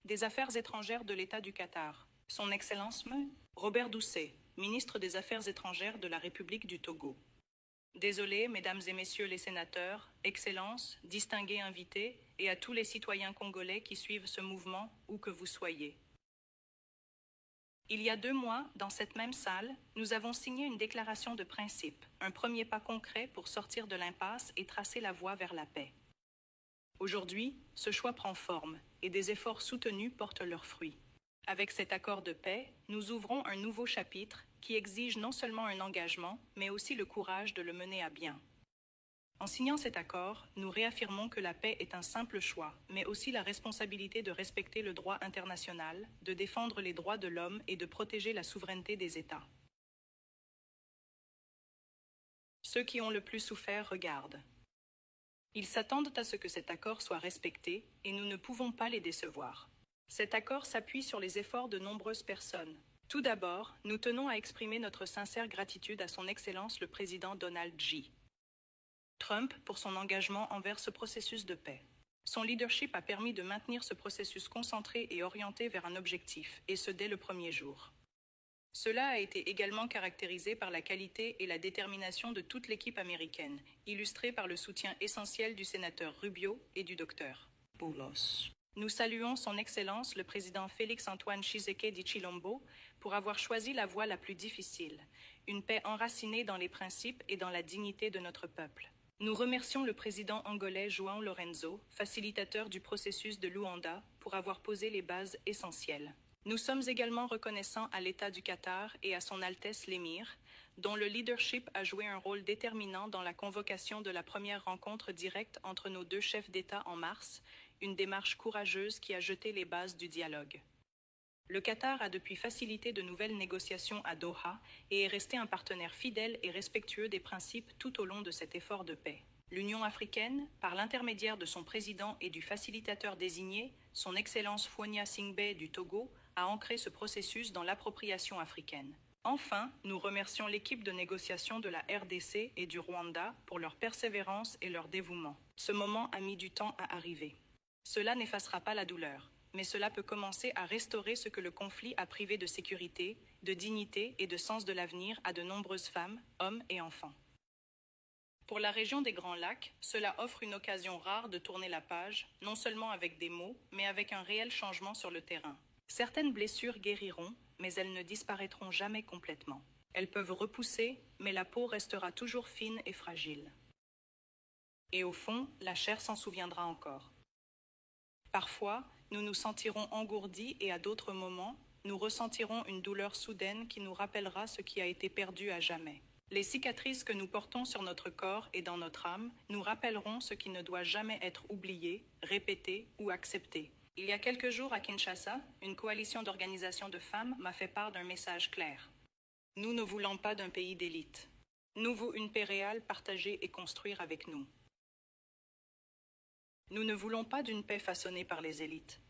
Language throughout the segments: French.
des Affaires étrangères de l'État du Qatar. Son Excellence M. Robert Doucet, ministre des Affaires étrangères de la République du Togo. Désolé, Mesdames et Messieurs les sénateurs, Excellences, distingués invités, et à tous les citoyens congolais qui suivent ce mouvement, où que vous soyez. Il y a 2 mois, dans cette même salle, nous avons signé une déclaration de principe, un premier pas concret pour sortir de l'impasse et tracer la voie vers la paix. Aujourd'hui, ce choix prend forme et des efforts soutenus portent leurs fruits. Avec cet accord de paix, nous ouvrons un nouveau chapitre qui exige non seulement un engagement, mais aussi le courage de le mener à bien. En signant cet accord, nous réaffirmons que la paix est un simple choix, mais aussi la responsabilité de respecter le droit international, de défendre les droits de l'homme et de protéger la souveraineté des États. Ceux qui ont le plus souffert regardent. Ils s'attendent à ce que cet accord soit respecté et nous ne pouvons pas les décevoir. Cet accord s'appuie sur les efforts de nombreuses personnes. Tout d'abord, nous tenons à exprimer notre sincère gratitude à son Excellence le Président Donald J. Trump pour son engagement envers ce processus de paix. Son leadership a permis de maintenir ce processus concentré et orienté vers un objectif, et ce dès le premier jour. Cela a été également caractérisé par la qualité et la détermination de toute l'équipe américaine, illustrée par le soutien essentiel du sénateur Rubio et du docteur Boulos. Nous saluons son Excellence le président Félix-Antoine Tshisekedi Tshilombo pour avoir choisi la voie la plus difficile, une paix enracinée dans les principes et dans la dignité de notre peuple. Nous remercions le président angolais João Lorenzo, facilitateur du processus de Luanda, pour avoir posé les bases essentielles. Nous sommes également reconnaissants à l'État du Qatar et à son Altesse l'Émir, dont le leadership a joué un rôle déterminant dans la convocation de la première rencontre directe entre nos 2 chefs d'État en mars, une démarche courageuse qui a jeté les bases du dialogue. Le Qatar a depuis facilité de nouvelles négociations à Doha et est resté un partenaire fidèle et respectueux des principes tout au long de cet effort de paix. L'Union africaine, par l'intermédiaire de son président et du facilitateur désigné, son Excellence Phonia Singbe du Togo, a ancré ce processus dans l'appropriation africaine. Enfin, nous remercions l'équipe de négociation de la RDC et du Rwanda pour leur persévérance et leur dévouement. Ce moment a mis du temps à arriver. Cela n'effacera pas la douleur, mais cela peut commencer à restaurer ce que le conflit a privé de sécurité, de dignité et de sens de l'avenir à de nombreuses femmes, hommes et enfants. Pour la région des Grands Lacs, cela offre une occasion rare de tourner la page, non seulement avec des mots, mais avec un réel changement sur le terrain. Certaines blessures guériront, mais elles ne disparaîtront jamais complètement. Elles peuvent repousser, mais la peau restera toujours fine et fragile. Et au fond, la chair s'en souviendra encore. Parfois, nous nous sentirons engourdis et à d'autres moments, nous ressentirons une douleur soudaine qui nous rappellera ce qui a été perdu à jamais. Les cicatrices que nous portons sur notre corps et dans notre âme nous rappelleront ce qui ne doit jamais être oublié, répété ou accepté. Il y a quelques jours à Kinshasa, une coalition d'organisations de femmes m'a fait part d'un message clair. Nous ne voulons pas d'un pays d'élite. Nous voulons une paix réelle partagée et construire avec nous. Nous ne voulons pas d'une paix façonnée par les élites.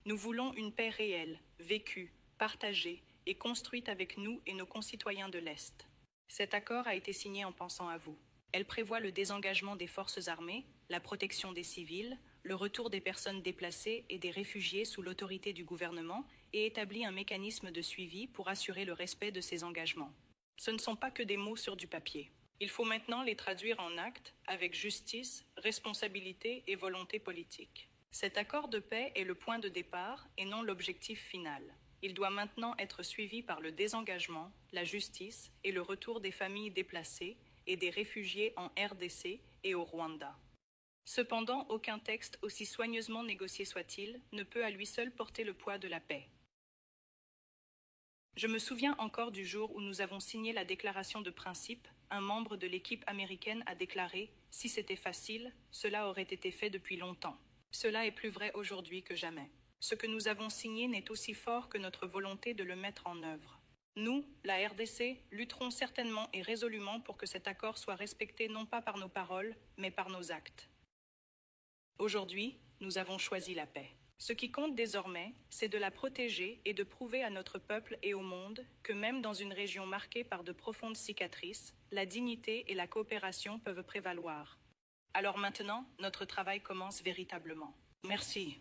Nous voulons une paix réelle, vécue, partagée et construite avec nous et nos concitoyens de l'Est. Cet accord a été signé en pensant à vous. Elle prévoit le désengagement des forces armées, la protection des civils, le retour des personnes déplacées et des réfugiés sous l'autorité du gouvernement et établit un mécanisme de suivi pour assurer le respect de ces engagements. Ce ne sont pas que des mots sur du papier. Il faut maintenant les traduire en actes avec justice, responsabilité et volonté politique. Cet accord de paix est le point de départ et non l'objectif final. Il doit maintenant être suivi par le désengagement, la justice et le retour des familles déplacées et des réfugiés en RDC et au Rwanda. Cependant, aucun texte, aussi soigneusement négocié soit-il, ne peut à lui seul porter le poids de la paix. Je me souviens encore du jour où nous avons signé la déclaration de principe. Un membre de l'équipe américaine a déclaré « Si c'était facile, cela aurait été fait depuis longtemps ». Cela est plus vrai aujourd'hui que jamais. Ce que nous avons signé n'est aussi fort que notre volonté de le mettre en œuvre. Nous, la RDC, lutterons certainement et résolument pour que cet accord soit respecté non pas par nos paroles, mais par nos actes. Aujourd'hui, nous avons choisi la paix. Ce qui compte désormais, c'est de la protéger et de prouver à notre peuple et au monde que même dans une région marquée par de profondes cicatrices, la dignité et la coopération peuvent prévaloir. Alors maintenant, notre travail commence véritablement. Merci.